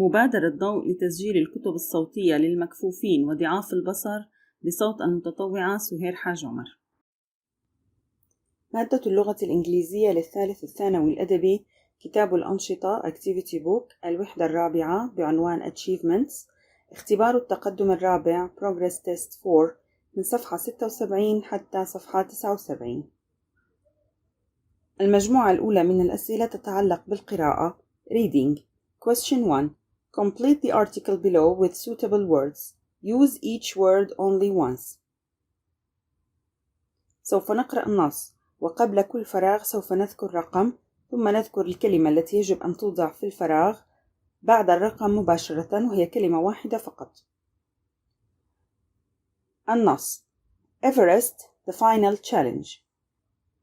مبادرة ضوء لتسجيل الكتب الصوتية للمكفوفين وضعاف البصر بصوت المتطوعة سهير حاج عمر. مادة اللغة الإنكليزية للثالث الثانوي الأدبي، كتاب الأنشطة Activity Book، الوحدة الرابعة بعنوان Achievements، اختبار التقدم الرابع Progress Test 4 من صفحة 76 حتى صفحة 79. المجموعة الأولى من الأسئلة تتعلق بالقراءة. Reading. Question 1. Complete the article below with suitable words. Use each word only once. سوف نقرأ النص، وقبل كل فراغ سوف نذكر رقم، ثم نذكر الكلمة التي يجب أن توضع في الفراغ بعد الرقم مباشرة، وهي كلمة واحدة فقط. النص. Everest, the final challenge.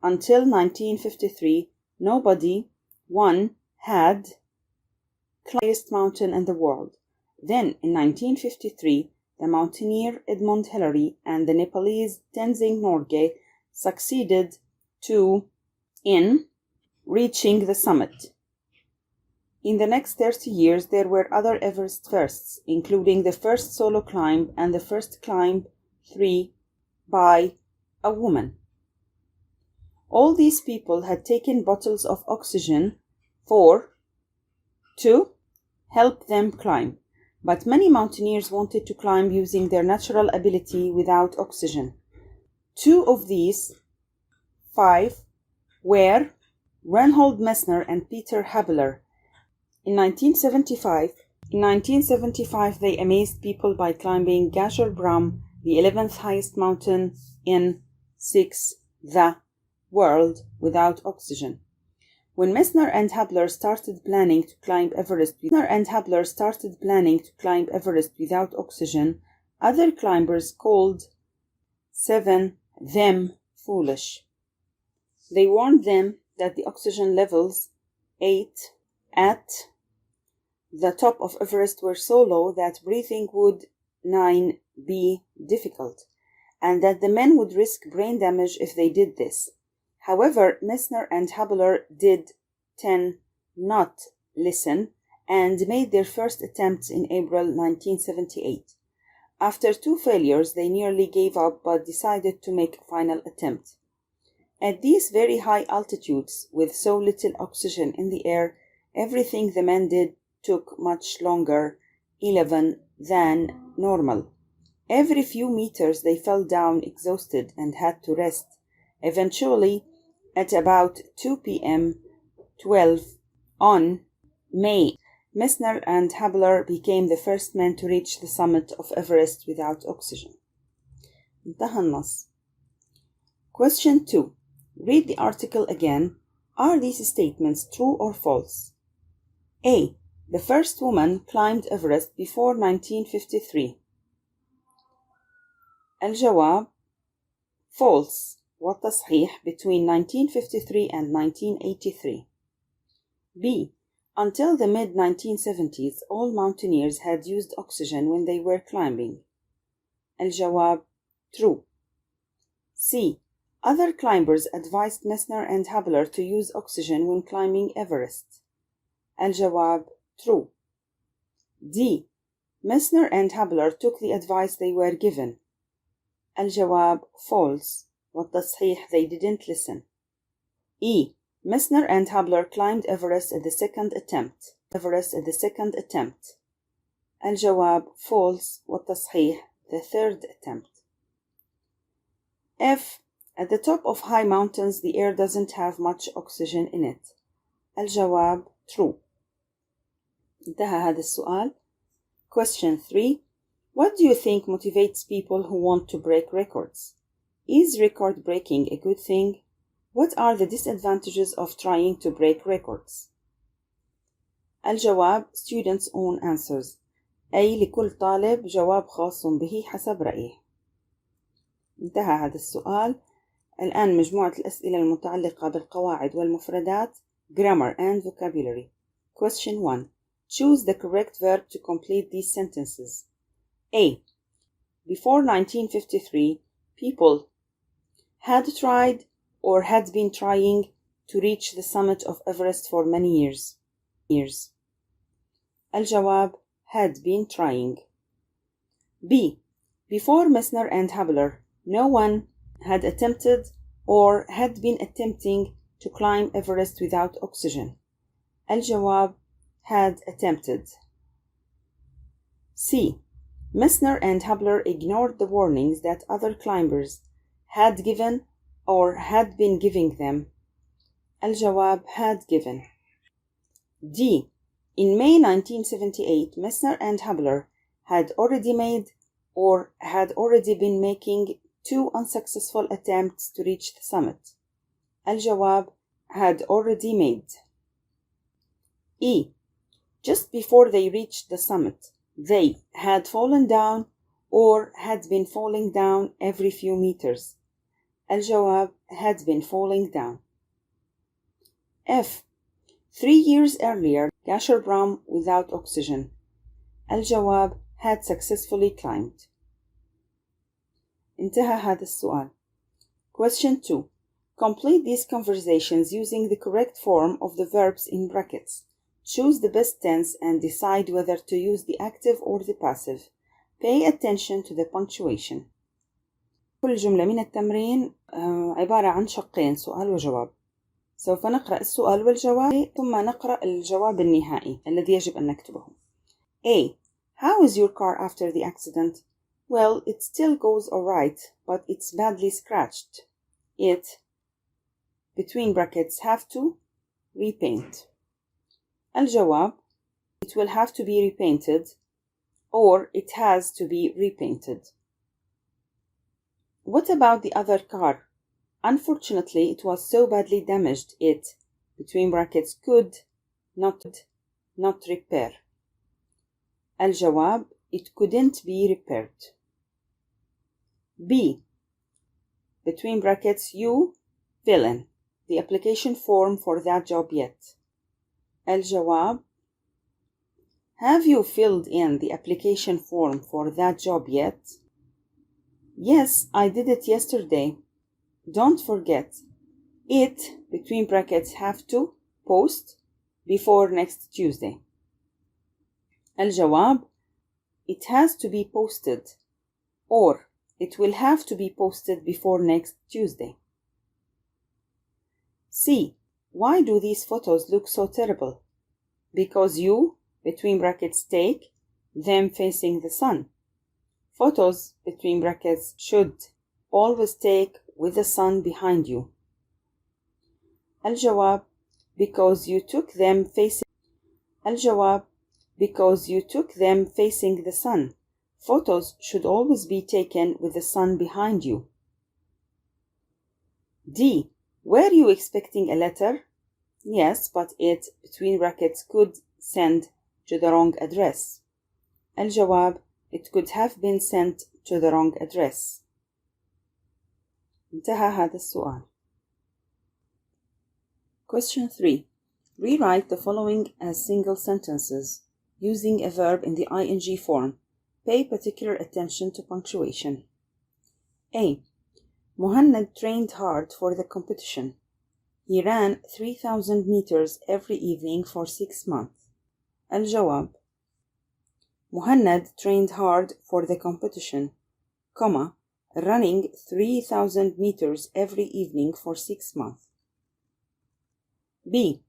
Until 1953, nobody, one, had the highest mountain in the world. Then, in 1953, the mountaineer Edmund Hillary and the Nepalese Tenzing Norgay succeeded in reaching the summit. In the next 30 years, there were other Everest firsts, including the first solo climb and the first climb 3 by a woman. All these people had taken bottles of oxygen to help them climb, but many mountaineers wanted to climb using their natural ability without oxygen. 2 of these 5 were Reinhold Messner and Peter Habeler. In 1975, they amazed people by climbing Gasher Brum, the 11th highest mountain in the world, without oxygen. When Messner and Habeler started planning to climb Everest without oxygen, other climbers called them foolish. They warned them that the oxygen levels at the top of Everest were so low that breathing would be difficult, and that the men would risk brain damage if they did this. However, Messner and Habeler did not listen and made their first attempts in April 1978. After 2 failures, they nearly gave up but decided to make a final attempt. At these very high altitudes, with so little oxygen in the air, everything the men did took much longer, 11 than normal. Every few meters they fell down exhausted and had to rest. Eventually, at about 2 p.m. 12 on May, Messner and Habeler became the first men to reach the summit of Everest without oxygen. انتهى النص. Question 2. Read the article again. Are these statements true or false? A. The first woman climbed Everest before 1953. الجواب false. والتصحيح between 1953 and 1983. B. Until the mid-1970s, all mountaineers had used oxygen when they were climbing. الجواب true. C. Other climbers advised Messner and Habeler to use oxygen when climbing Everest. الجواب true. D. Messner and Habeler took the advice they were given. الجواب false. والتصحيح they didn't listen. E. Messner and Habeler climbed Everest at the second attempt. الجواب false. والتصحيح the third attempt. F. At the top of high mountains, the air doesn't have much oxygen in it. الجواب true. انتهى هذا السؤال. Question 3. What do you think motivates people who want to break records? Is record breaking a good thing? What are the disadvantages of trying to break records? الجواب students' own answers. أي لكل طالب جواب خاص به حسب رأيه. انتهى هذا السؤال. الآن مجموعة الأسئلة المتعلقة بالقواعد والمفردات Grammar and Vocabulary. Question 1. Choose the correct verb to complete these sentences. A. Before 1953, people had tried or had been trying to reach the summit of Everest for many years. الجواب had been trying. B. Before Messner and Habler, no one had attempted or had been attempting to climb Everest without oxygen. الجواب had attempted. C. Messner and Habler ignored the warnings that other climbers had given or had been giving them. الجواب had given. D. In May 1978, Messner and Habler had already made or had already been making 2 unsuccessful attempts to reach the summit. الجواب had already made. E. Just before they reached the summit, they had fallen down or had been falling down every few meters. الجواب had been falling down. F. 3 years earlier, Gasherbrum without oxygen. الجواب had successfully climbed. انتهى هذا السؤال. Question 2. Complete these conversations using the correct form of the verbs in brackets. Choose the best tense and decide whether to use the active or the passive. Pay attention to the punctuation. كل جملة من التمرين عبارة عن شقين، سؤال وجواب. سوف نقرأ السؤال والجواب ثم نقرأ الجواب النهائي الذي يجب أن نكتبه. A. How is your car after the accident? Well, it still goes alright, but it's badly scratched. It, between brackets, have to repaint. الجواب: it will have to be repainted or it has to be repainted. What about the other car? Unfortunately, it was so badly damaged it, between brackets, could not repair. الجواب: it couldn't be repaired. B. Between brackets, you fill in the application form for that job yet. الجواب: have you filled in the application form for that job yet? Yes, I did it yesterday. Don't forget, it, between brackets, have to post before next Tuesday. الجواب: it has to be posted or it will have to be posted before next Tuesday. C. Why do these photos look so terrible? Because you, between brackets, take them facing the sun. Photos, between brackets, should always take with the sun behind you. الجواب: because you took them facing. الجواب: because you took them facing the sun. Photos should always be taken with the sun behind you. D. Were you expecting a letter? Yes, but it, between brackets, could send to the wrong address. الجواب: it could have been sent to the wrong address. انتهى هذا السؤال. Question 3. Rewrite the following as single sentences using a verb in the ing form. Pay particular attention to punctuation. A. Muhannad trained hard for the competition. He ran 3,000 meters every evening for 6 months. الجواب: Muhannad trained hard for the competition, running 3,000 meters every evening for 6 months. B.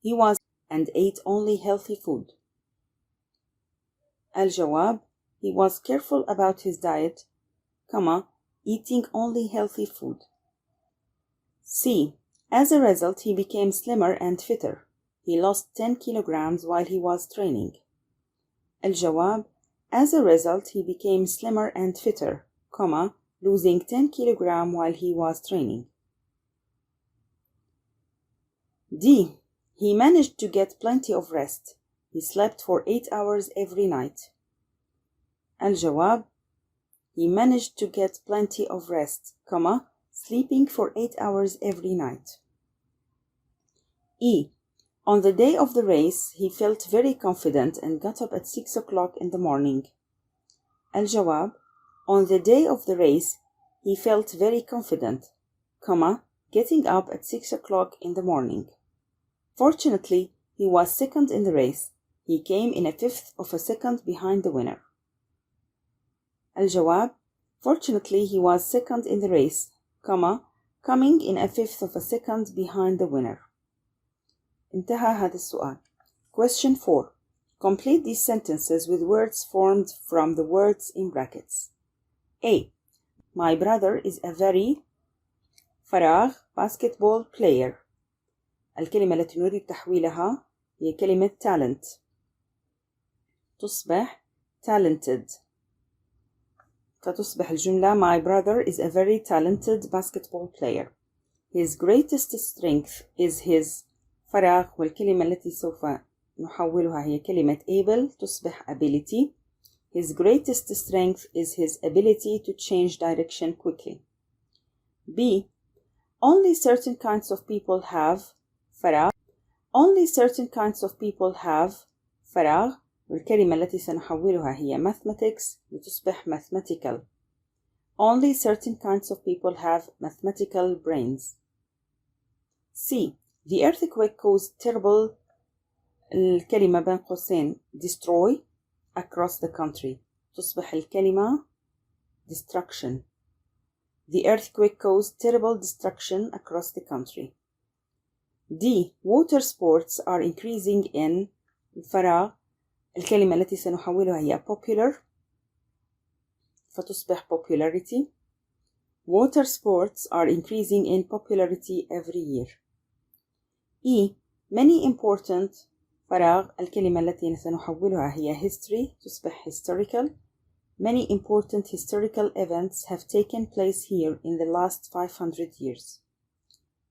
He was and ate only healthy food. الجواب: he was careful about his diet, eating only healthy food. C. As a result, he became slimmer and fitter. He lost 10 kilograms while he was training. الجواب: as a result, he became slimmer and fitter, losing 10 kilograms while he was training. D. He managed to get plenty of rest. He slept for 8 hours every night. الجواب: he managed to get plenty of rest, sleeping for 8 hours every night. E. On the day of the race, he felt very confident and got up at 6 o'clock in the morning. الجواب: on the day of the race, he felt very confident, getting up at 6 o'clock in the morning. Fortunately, he was second in the race. He came in a fifth of a second behind the winner. الجواب: Fortunately, he was second in the race, coming in a fifth of a second behind the winner. انتهى هذا السؤال. Question 4. Complete these sentences with words formed from the words in brackets. A. My brother is a very فراغ basketball player. الكلمة التي نريد تحويلها هي كلمة talent. تصبح talented. فتصبح الجملة My brother is a very talented basketball player. His greatest strength is his فراغ، والكلمة التي سوف نحولها هي كلمة able تصبح ability. His greatest strength is his ability to change direction quickly. B. Only certain kinds of people have فراغ. Only certain kinds of people have فراغ، والكلمة التي سنحولها هي mathematics لتصبح mathematical. Only certain kinds of people have mathematical brains. C. The earthquake caused terrible الكلمة بين قوسين destroy across the country. تصبح الكلمة destruction. The earthquake caused terrible destruction across the country. D. Water sports are increasing in الفراغ، الكلمة التي سنحولها هي popular فتصبح popularity. Water sports are increasing in popularity every year. E. Many important فراغ، الكلمة التي سنحولها هي history تصبح historical. Many important historical events have taken place here in the last 500 years.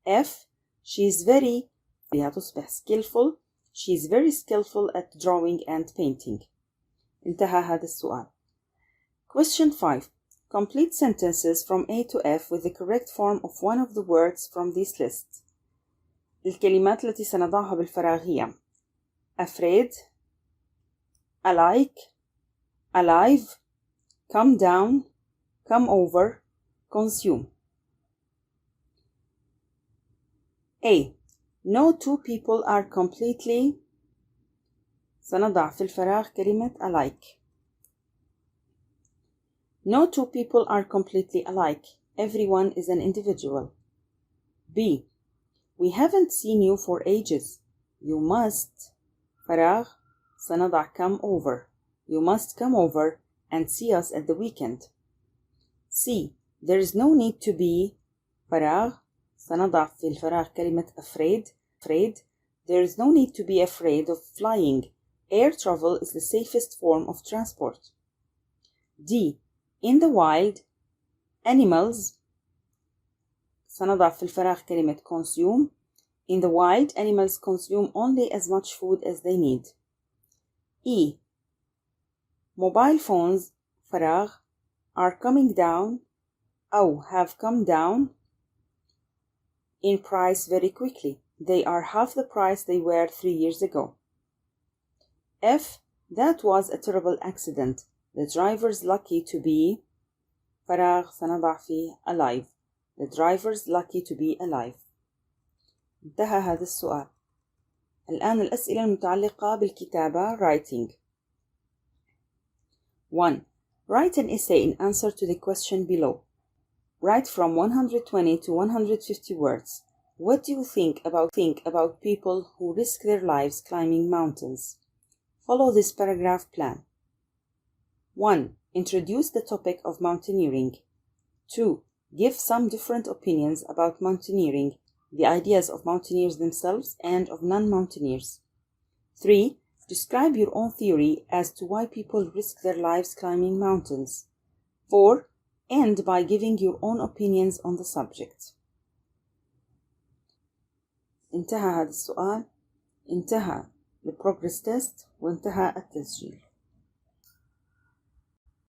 F. She is very تصبح skillful. She is very skillful at drawing and painting. انتهى هذا السؤال. Question 5. Complete sentences from A to F with the correct form of one of the words from this list. الكلمات التي سنضعها بالفراغ هي afraid, alike, alive, come down, come over, consume. A. No two people are completely سنضع في الفراغ كلمة alike. No two people are completely alike. Everyone is an individual. B. We haven't seen you for ages. You must فراغ سنضع come over. You must come over and see us at the weekend. C. There is no need to be فراغ سنضع في الفراغ كلمة afraid. There is no need to be afraid of flying. Air travel is the safest form of transport. D. In the wild, animals سنضع في الفراغ كلمة consume. In the wild, animals consume only as much food as they need. E. Mobile phones فراغ are coming down أو have come down in price very quickly. They are half the price they were 3 years ago. F. That was a terrible accident. The driver's lucky to be فراغ سنضع فيه alive. The driver's lucky to be alive. انتهى هذا السؤال. الآن الأسئلة المتعلقة بالكتابة writing. 1. Write an essay in answer to the question below. Write from 120 to 150 words. What do you think about people who risk their lives climbing mountains? Follow this paragraph plan. 1. Introduce the topic of mountaineering. 2. Give some different opinions about mountaineering, the ideas of mountaineers themselves and of non-mountaineers. 3. Describe your own theory as to why people risk their lives climbing mountains. 4. End by giving your own opinions on the subject. انتهى هذا السؤال، انتهى البروجرس تيست، وانتهى التسجيل.